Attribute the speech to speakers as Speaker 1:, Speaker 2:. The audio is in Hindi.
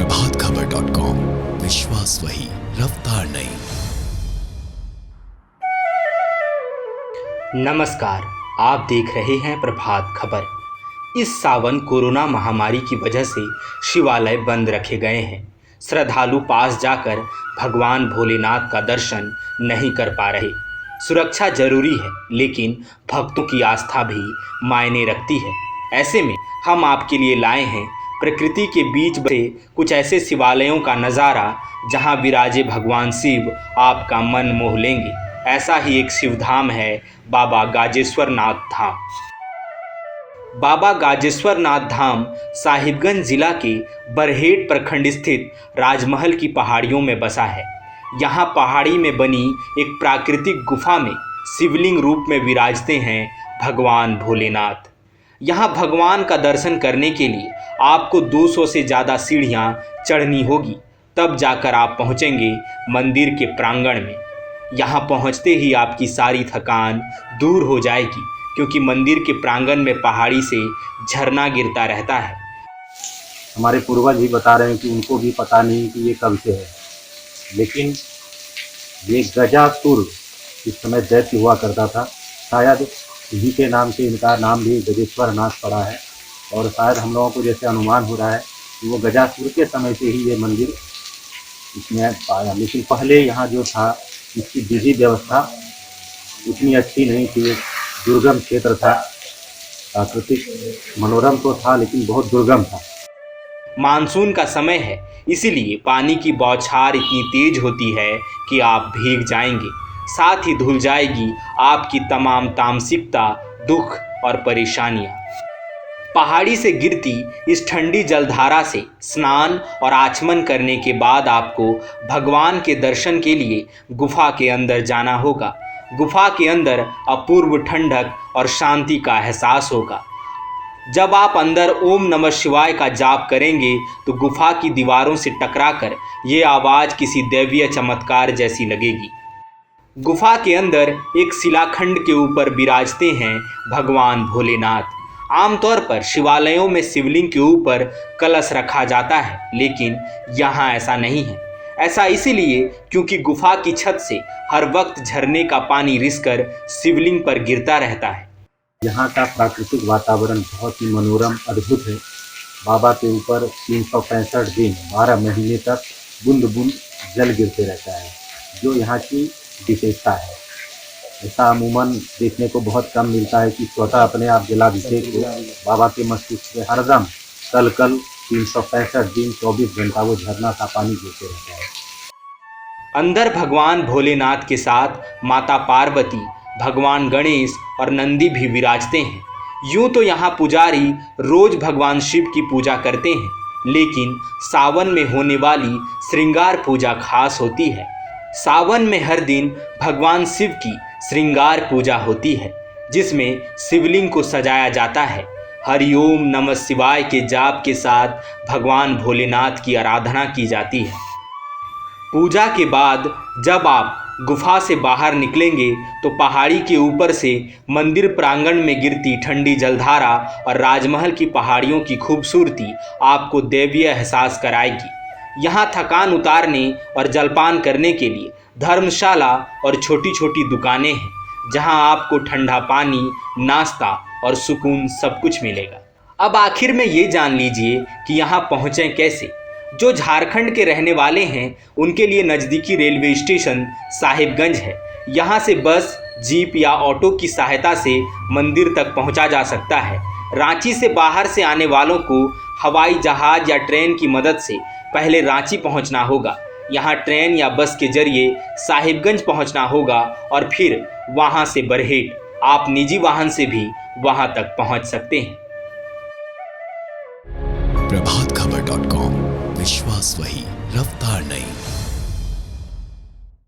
Speaker 1: प्रभातखबर.com, विश्वास वही, रफ्तार नहीं।
Speaker 2: नमस्कार, आप देख रहे हैं प्रभात खबर। इस सावन कोरोना महामारी की वजह से शिवालय बंद रखे गए हैं। श्रद्धालु पास जाकर भगवान भोलेनाथ का दर्शन नहीं कर पा रहे। सुरक्षा जरूरी है, लेकिन भक्तों की आस्था भी मायने रखती है। ऐसे में हम आपके लिए लाए हैं प्रकृति के बीच बसे कुछ ऐसे शिवालयों का नज़ारा जहां विराजे भगवान शिव आपका मन मोह लेंगे। ऐसा ही एक शिवधाम है बाबा गाजेश्वर नाथ धाम। बाबा गाजेश्वर नाथ धाम साहिबगंज जिला के बरहेट प्रखंड स्थित राजमहल की पहाड़ियों में बसा है। यहाँ पहाड़ी में बनी एक प्राकृतिक गुफा में शिवलिंग रूप में विराजते हैं भगवान भोलेनाथ। यहाँ भगवान का दर्शन करने के लिए आपको 200 से ज़्यादा सीढ़ियाँ चढ़नी होगी, तब जाकर आप पहुँचेंगे मंदिर के प्रांगण में। यहाँ पहुँचते ही आपकी सारी थकान दूर हो जाएगी, क्योंकि मंदिर के प्रांगण में पहाड़ी से झरना गिरता रहता है।
Speaker 3: हमारे पूर्वज भी बता रहे हैं कि उनको भी पता नहीं कि ये कब से है, लेकिन ये गजासुर इस समय दैत्य हुआ करता था। शायद इसी के नाम से इनका नाम भी गजेश्वर नाथ पड़ा है, और शायद हम लोगों को जैसे अनुमान हो रहा है कि वो गजासुर के समय से ही ये मंदिर इसमें पाया। लेकिन पहले यहाँ जो था, इसकी विधि व्यवस्था उतनी अच्छी नहीं थी। एक दुर्गम क्षेत्र था, प्राकृतिक मनोरम तो था लेकिन बहुत दुर्गम था।
Speaker 2: मानसून का समय है, इसीलिए पानी की बौछार इतनी तेज होती है कि आप भीग जाएंगे। साथ ही धुल जाएगी आपकी तमाम तामसिकता, दुख और परेशानियां। पहाड़ी से गिरती इस ठंडी जलधारा से स्नान और आचमन करने के बाद आपको भगवान के दर्शन के लिए गुफा के अंदर जाना होगा। गुफा के अंदर अपूर्व ठंडक और शांति का एहसास होगा। जब आप अंदर ओम नमः शिवाय का जाप करेंगे तो गुफा की दीवारों से टकराकर ये आवाज़ किसी दैवीय चमत्कार जैसी लगेगी। गुफा के अंदर एक शिलाखंड के ऊपर विराजते हैं भगवान भोलेनाथ। आमतौर पर शिवालयों में शिवलिंग के ऊपर कलश रखा जाता है, लेकिन यहाँ ऐसा नहीं है। ऐसा इसीलिए क्योंकि गुफा की छत से हर वक्त झरने का पानी रिसकर शिवलिंग पर गिरता रहता है।
Speaker 3: यहाँ का प्राकृतिक वातावरण बहुत ही मनोरम, अद्भुत है। बाबा के ऊपर 365 दिन 12 महीने तक बूंद बूंद जल गिरते रहता है, जो यहाँ की विशेषता है। ऐसा अमूमन देखने को बहुत कम मिलता है कि स्वतः अपने आप जलाभिषेक को बाबा के मस्तिष्क से हरदम कल 365 दिन 24 घंटा वो झरना का पानी गिरते रहता है।
Speaker 2: अंदर भगवान भोलेनाथ के साथ माता पार्वती, भगवान गणेश और नंदी भी विराजते हैं। यूं तो यहाँ पुजारी रोज भगवान शिव की पूजा करते हैं, लेकिन सावन में होने वाली श्रृंगार पूजा खास होती है। सावन में हर दिन भगवान शिव की श्रृंगार पूजा होती है, जिसमें शिवलिंग को सजाया जाता है। हरिओम नमः शिवाय के जाप के साथ भगवान भोलेनाथ की आराधना की जाती है। पूजा के बाद जब आप गुफा से बाहर निकलेंगे तो पहाड़ी के ऊपर से मंदिर प्रांगण में गिरती ठंडी जलधारा और राजमहल की पहाड़ियों की खूबसूरती आपको दैवीय एहसास कराएगी। यहाँ थकान उतारने और जलपान करने के लिए धर्मशाला और छोटी छोटी दुकानें हैं, जहाँ आपको ठंडा पानी, नाश्ता और सुकून सब कुछ मिलेगा। अब आखिर में ये जान लीजिए कि यहाँ पहुँचें कैसे। जो झारखंड के रहने वाले हैं उनके लिए नज़दीकी रेलवे स्टेशन साहिबगंज है। यहाँ से बस, जीप या ऑटो की सहायता से मंदिर तक पहुँचा जा सकता है। रांची से बाहर से आने वालों को हवाई जहाज़ या ट्रेन की मदद से पहले रांची पहुँचना होगा। यहाँ ट्रेन या बस के जरिए साहिबगंज पहुँचना होगा और फिर वहाँ से बरहेट। आप निजी वाहन से भी वहाँ तक पहुँच सकते हैं।
Speaker 1: प्रभातखबर.com, विश्वास वही, रफ्तार नहीं।